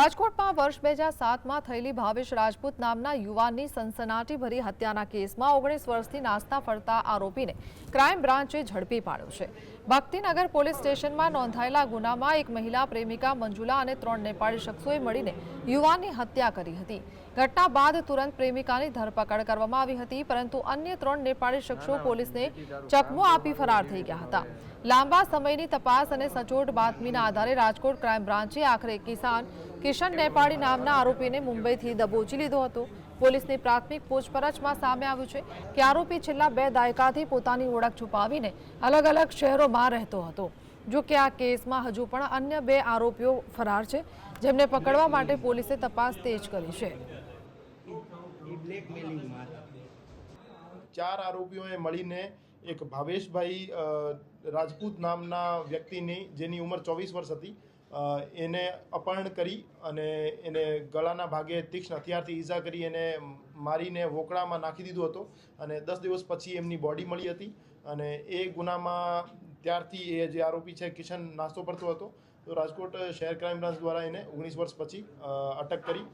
રાજકોટમાં વર્ષ 2007માં થયેલી ભાવેશ રાજપૂત નામના યુવાનની સનસનાટીભરી હત્યાના કેસમાં 19 વર્ષથી નાસ્તા ફરતા આરોપીને ક્રાઇમ બ્રાન્ચે ઝડપી પાડ્યો છે। ભક્તિનગર પોલીસ સ્ટેશનમાં નોંધાયેલા ગુનામાં એક મહિલા પ્રેમિકા મંજુલા અને 3 નેપાળી શખ્સોએ મળીને યુવાનની હત્યા કરી હતી। ઘટના બાદ તુરંત પ્રેમિકાની ધરપકડ કરવામાં આવી હતી, પરંતુ અન્ય 3 નેપાળી શખ્સો પોલીસને ચકમો આપી ફરાર થઈ ગયા હતા। લાંબા સમયની તપાસ અને સચોટ બાતમીના આધારે રાજકોટ ક્રાઇમ બ્રાન્ચે આખરે કિશન નેપાળી નામના આરોપીને મુંબઈથી દબોચી લીધો હતો। પોલીસની પ્રાથમિક પૂછપરછમાં સામે આવ્યું છે કે આરોપી છેલ્લા 2 દાયકાથી પોતાની ઓળખ છુપાવીને અલગ અલગ શહેરોમાં રહેતો હતો। જો કે આ કેસમાં હજુ પણ અન્ય 2 આરોપીઓ ફરાર છે, જેમને પકડવા માટે પોલીસે તપાસ તેજ કરી છે। 4 આરોપીઓએ મળીને એક ભાવેશભાઈ રાજપૂત નામના વ્યક્તિની જેની ઉંમર 24 વર્ષ હતી એને અપહરણ કરી અને એને ગળાના ભાગે તીક્ષ્ણ હથિયારથી ઈજા કરી એને મારીને વોકળામાં નાખી દીધો હતો અને 10 દિવસ પછી એમની બોડી મળી હતી અને એ ગુનામાં ત્યારથી એ જે આરોપી છે કિશન નાસ્તો કરતો હતો। તો રાજકોટ શહેર ક્રાઇમ બ્રાન્ચ દ્વારા એને 19 વર્ષ પછી અટક કરી।